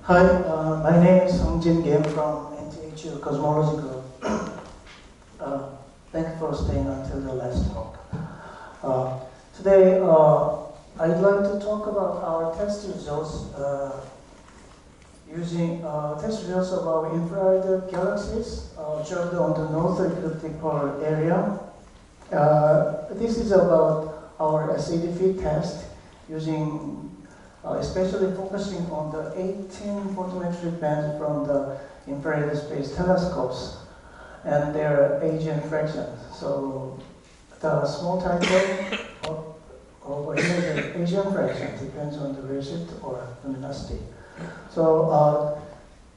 Hi, my name is Seong Jin Kim from NTHU Cosmology Group. Thank you for staying until the last talk. Today, I'd like to talk about our test results using test results of our infrared galaxies observed on the north ecliptic polar area. This is about our SAD feed test using especially focusing on the 18 photometric bands from the infrared space telescopes and their AGN fractions. So the small title of AGN fraction depends on the redshift or luminosity. So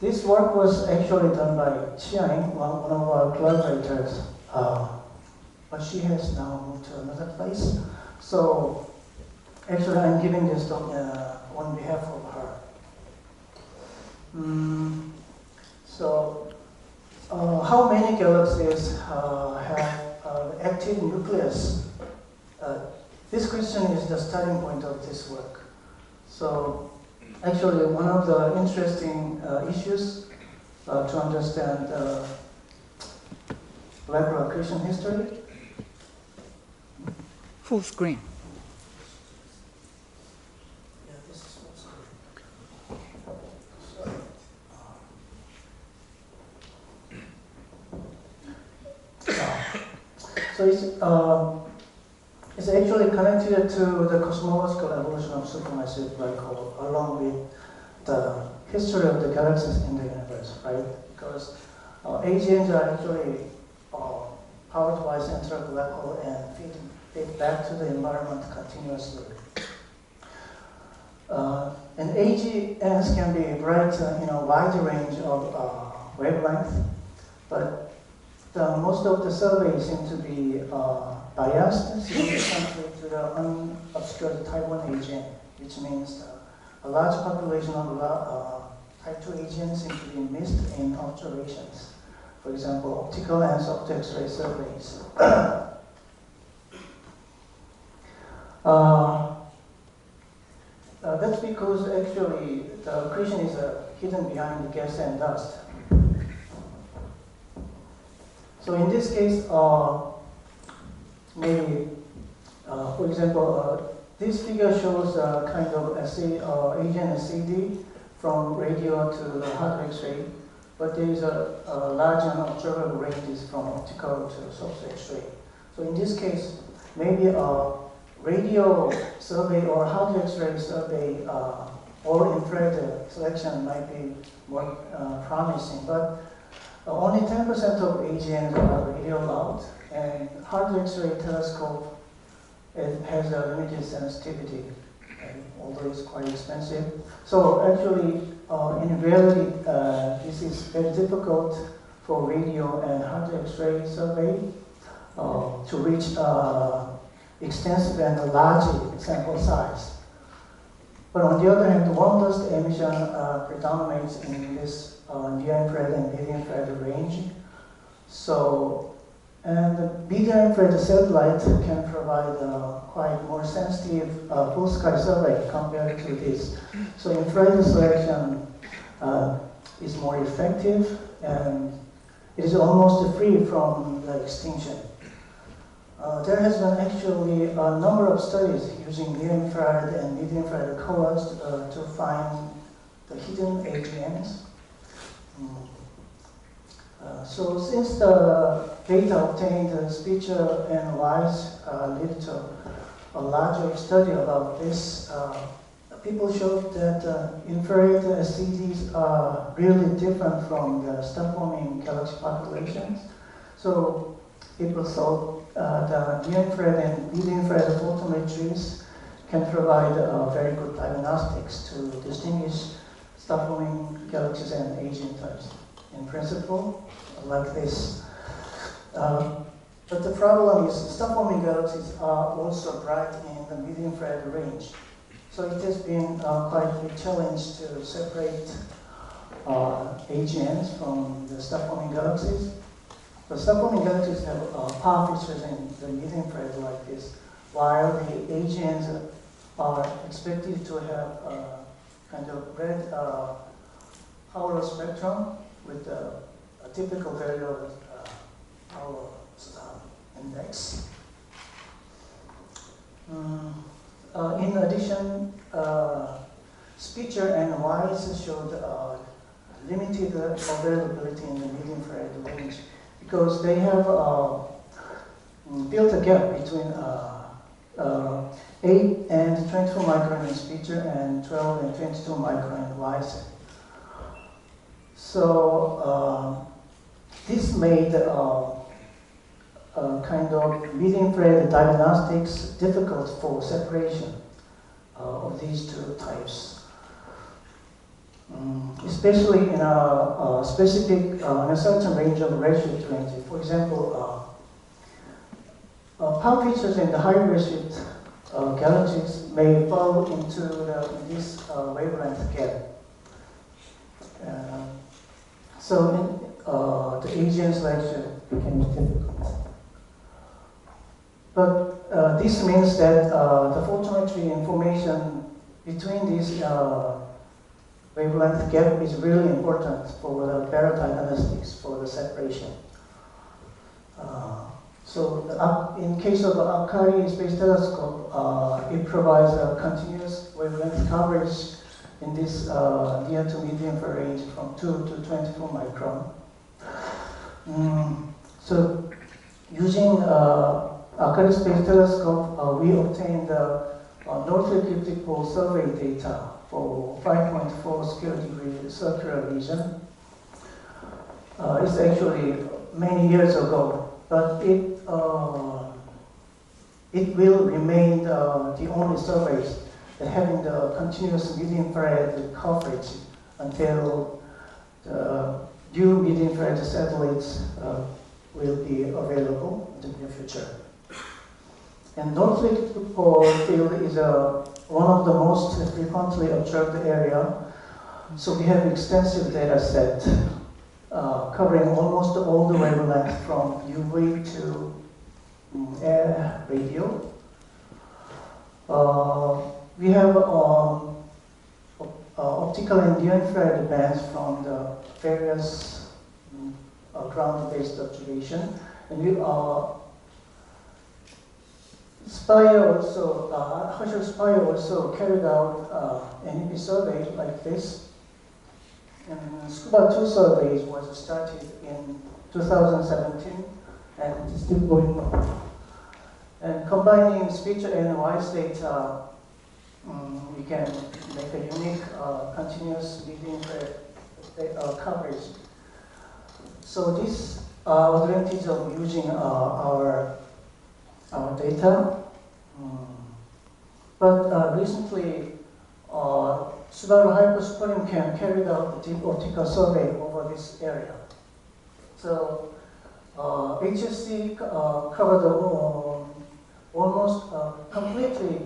this work was actually done by Chiang, one of our collaborators, but she has now moved to another place. So actually I'm giving this talk on behalf of her. How many galaxies have active nucleus? This question is the starting point of this work. So actually one of the interesting issues to understand black hole accretion history. Full screen. Yeah, this is full screen. So it's actually connected to the cosmological evolution of supermassive black hole, along with the history of the galaxies in the universe, right? Because AGNs are actually powered by central black hole and feed back to the environment continuously. And AGNs can be bright in a wide range of wavelength, but most of the surveys seem to be biased significantly to the unobscured type 1 AGN, which means a large population of type 2 AGN seem to be missed in observations. For example, optical and soft X-ray surveys. That's because actually the accretion is hidden behind the gas and dust. So in this case, maybe, for example, this figure shows a kind of AGN SAD from radio to the hard X-ray, but there is a large unobservable ranges from optical to soft X-ray. So in this case, maybe a radio survey or hard X-ray survey or infrared selection might be more promising, but only 10% of AGNs are radio loud, and hard X-ray telescope has a limited sensitivity, although it's quite expensive. So actually, in reality, this is very difficult for radio and hard X-ray survey to reach extensive and large sample size. But on the other hand, warm dust emission predominates in this near-infrared and mid-infrared range. So, and the mid-infrared satellite can provide quite more sensitive full sky survey compared to this. So infrared selection is more effective, and it is almost free from the extinction. There has been actually a number of studies using near-infrared and mid-infrared colors to find the hidden AGNs. So since the data obtained speech and wise led to a larger study about this, people showed that infrared SCDs are really different from the star-forming galaxy populations. So people thought the near-infrared and mid-infrared photometries can provide very good diagnostics to distinguish star-forming galaxies and AGN types. In principle, like this. But the problem is star-forming galaxies are also bright in the mid-infrared range. So it has been quite a challenge to separate AGNs from the star-forming galaxies. The star-forming galaxies have power features in the mid-infrared like this, while the AGNs are expected to have kind of red power spectrum with a typical value of power index. In addition, speecher and WISE showed limited availability in the mid-infrared range because they have built a gap between 8 and 24 micron in speecher and 12 and 22 micron in WISE. So this made kind of mid-infrared diagnostics difficult for separation of these two types. Especially in a specific, in a certain range of redshift range. For example, power features in the high redshift galaxies may fall into this wavelength gap. So the AGN selection became difficult. But this means that the photometry information between these wavelength gap is really important for the better diagnostics for the separation. So in case of the Akari Space Telescope, it provides a continuous wavelength coverage in this near to medium range from 2 to 24 micron. So using Akari Space Telescope, we obtained North Ecliptic Pole survey data for 5.4 square degree circular region. It's actually many years ago, but it will remain the only surveys that having the continuous mid-infrared coverage until the new mid-infrared satellites will be available in the near future. And North Ecliptic Pole field is one of the most frequently observed area. So we have extensive data set covering almost all the wavelength from UV to air radio. We have optical and near-infrared bands from the various ground-based observation. And we Spire also, Herschel Spire also carried out an NEP survey like this. And Scuba 2 surveys was started in 2017 and it's still going on. And combining speech and voice data, we can make a unique continuous mid-infrared coverage. So this advantage of using our data. But recently, Subaru Hyperspring Cam carried out a deep optical survey over this area. So HSC covered almost completely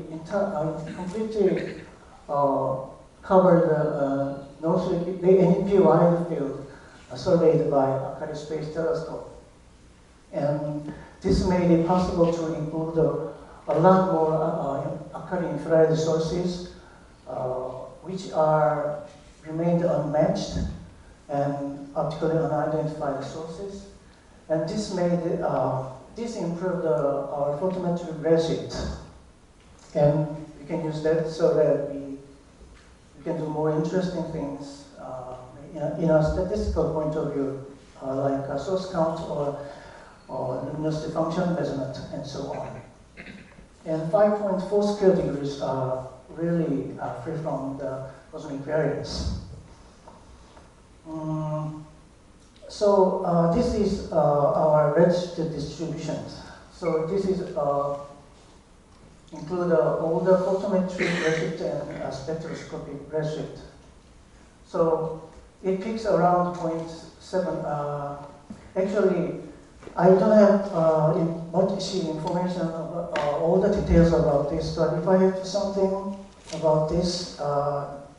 covered the NEP wide field surveyed by Akari Space Telescope. And this made it possible to include a lot more Akari infrared sources, which remained unmatched and optically unidentified sources. And this made this improved our photometric redshift. And we can use that so that we can do more interesting things in a statistical point of view, like a source count or luminosity function measurement, and so on. And 5.4 square degrees are really free from the cosmic variance. So this is our redshift distributions. So this is include all the photometric redshift and spectroscopic redshift. So it peaks around 0.7. Actually, I don't have much information about all the details about this, but if I have something about this,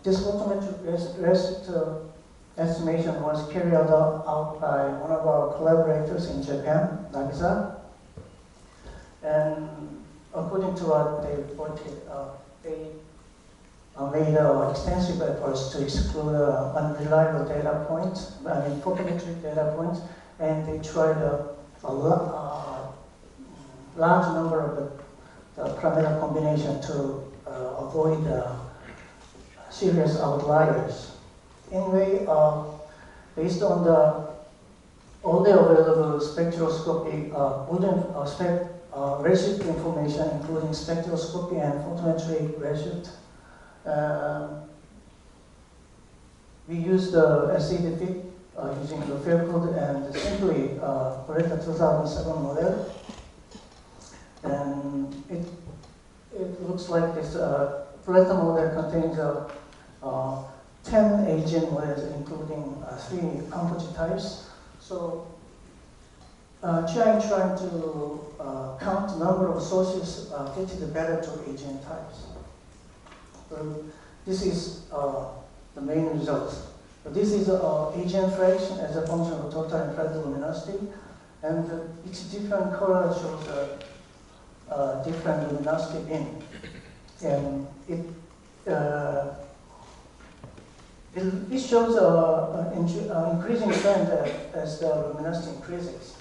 this photometric redshift estimation was carried out by one of our collaborators in Japan, Nagisa. And according to what they reported, they made extensive efforts to exclude unreliable data points, photometric data points, and they tried large number of the parameter combination to avoid serious outliers. Anyway, based on all the available spectroscopy, redshift information, including spectroscopy and photometric redshift, we used the SAD fit using the fair code and simply correct the 2007 model. And it looks like this Pareto model contains 10 AGN models, including 3 composite types. So trying to count the number of sources fitted better to AGN types. So this is the main result. So this is AGN fraction as a function of total infrared luminosity, and each different color shows a different luminosity beam. And it shows an increasing trend as the luminosity increases.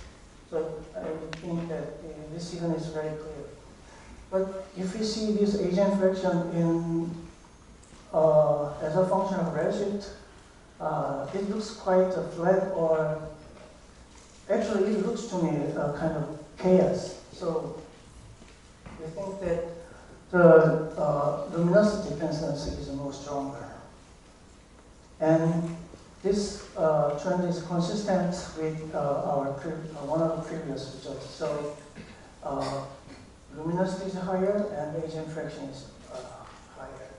So I think that this signal is very clear. But if you see this AGN fraction in as a function of redshift, it looks quite flat, or actually it looks to me kind of chaos. So I think that the luminosity dependence is more stronger. And this trend is consistent with one of the previous results. So luminosity is higher and AGN fraction is higher.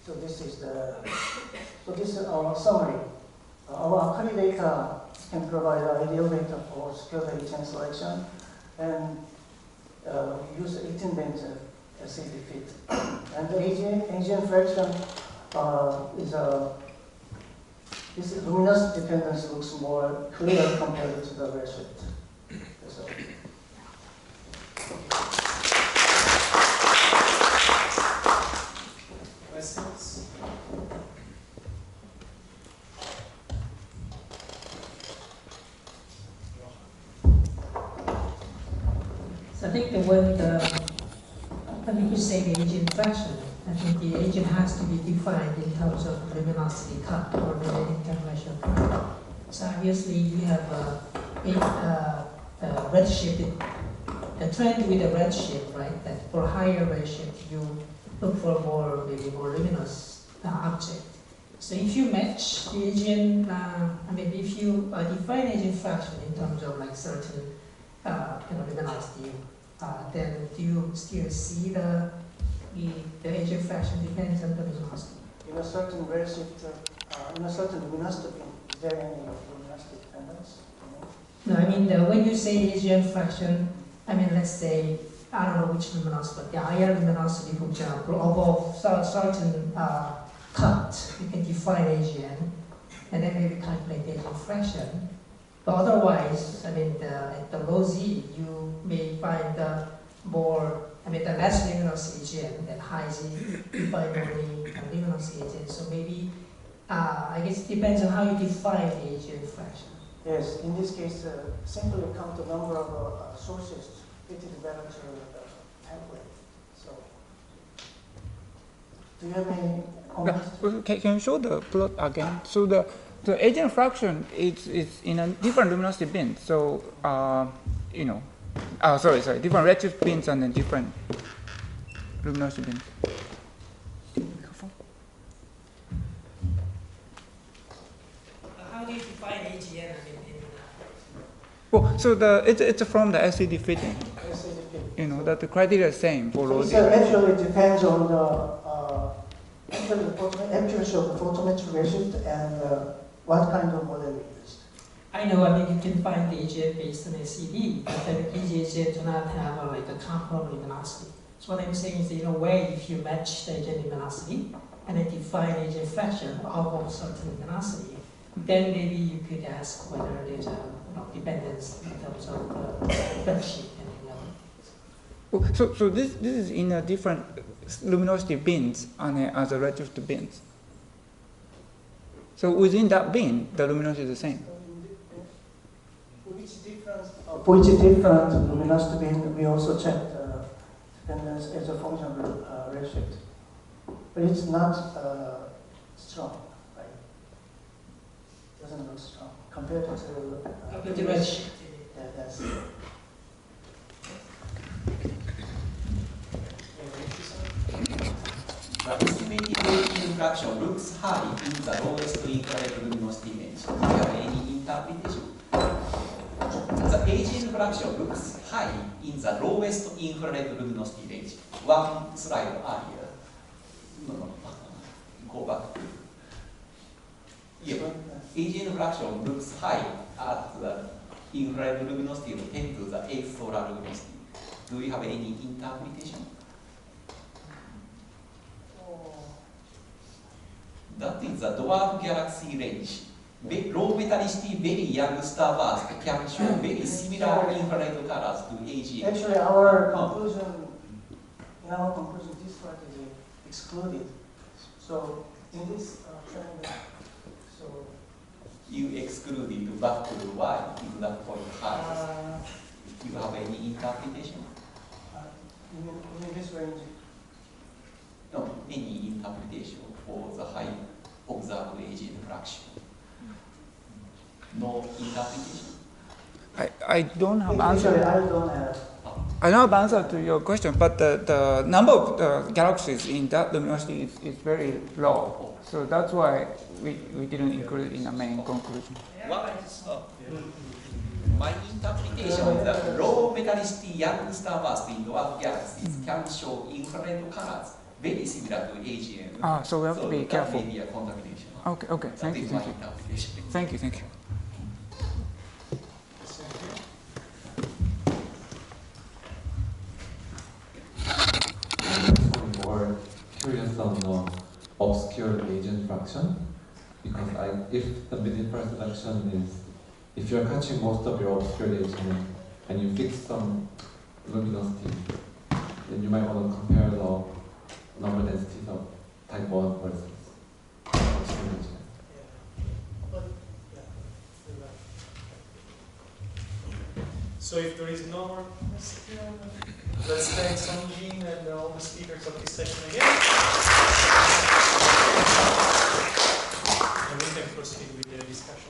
So this is our summary. Our Akari data can provide ideal data for skilled AGN selection, and we use 18 bands SAD fit. And the AGN fraction this luminosity dependence looks more clear compared to the redshift. So. Questions? So I think when you say the AGN fraction, I think the AGN has to be defined in terms of luminosity cut or the interpolation cut. So obviously you have a redshift, the trend with the redshift, right? That for higher redshift you look for maybe more luminous object. So if you match the AGN, if you define AGN fraction in terms of like certain luminosity, then do you still see the AGN fraction depends on the luminosity? In a certain redshift, in a certain luminosity, is there any luminosity dependence? No, I mean when you say AGN fraction, let's say, I don't know which luminosity, but the higher luminosity, for example, above certain cut, you can define AGN, and then maybe calculate the AGN fraction. But otherwise, at the low Z, you may find the less luminous AGN than high Z, you find only luminous AGN. So maybe, I guess it depends on how you define the AGN fraction. Yes, in this case, simply count the number of sources fitted better to the template. So, do you have any comments? Can you show the plot again? So the AGN fraction is in a different luminosity bin. So different redshift bins and then different luminosity bins. How do you define AGN? Well, so it's from the SAD fitting. That the criteria is same for low Z. Actually, it depends on the accuracy of the photometric redshift and what kind of model we used. I know, you can find the AGN based on SED, but then AGN do not have a comparable luminosity. So what I'm saying is that in a way, if you match the AGN luminosity and then define AGN fraction of a certain luminosity, then maybe you could ask whether there's a dependence in terms of the redshift and the other. So this is in a different luminosity bins and as a redshift bins. So within that bin, the luminosity is the same. For each different luminosity bin, we also check the dependence as a function of redshift. But it's not strong, right? Doesn't look strong compared to The redshift. yeah, that's The estimated radiation fraction looks high in the lowest infrared luminosity range. Do you have any interpretation? The AGN fraction looks high in the lowest infrared luminosity range. One slide earlier. No, go back. Yeah, AGN fraction looks high at the infrared luminosity of 10 to the 8th solar luminosity. Do you have any interpretation? That is the dwarf galaxy range. Low metallicity, very young star burst can show very similar infrared colors to AGN. actually our conclusion. In our conclusion, this part is excluded. So in this trend, so You excluded back to why is that point high? Do you have any interpretation? in this range, No, any interpretation for the high observed AGN fraction? No interpretation? I don't have actually answer. I don't have. I don't have answer to your question, but the number of galaxies in that luminosity is very low. So that's why we didn't include it in the main conclusion. My interpretation is that low metallicity young star burst in dwarf galaxies can show infrared colors very similar to AGN. So we have to be careful. That may be a contamination. Okay, thank you. Thank you. More curious on the obscure agent fraction, because if the mid-inference deduction is, if you're catching most of your obscure agent and you fix some luminosity, then you might want to compare the number densities of type 1 versus obscure agent. So if there is no more question, let's thank Seong Jin and all the speakers of this session again. And we can proceed with the discussion.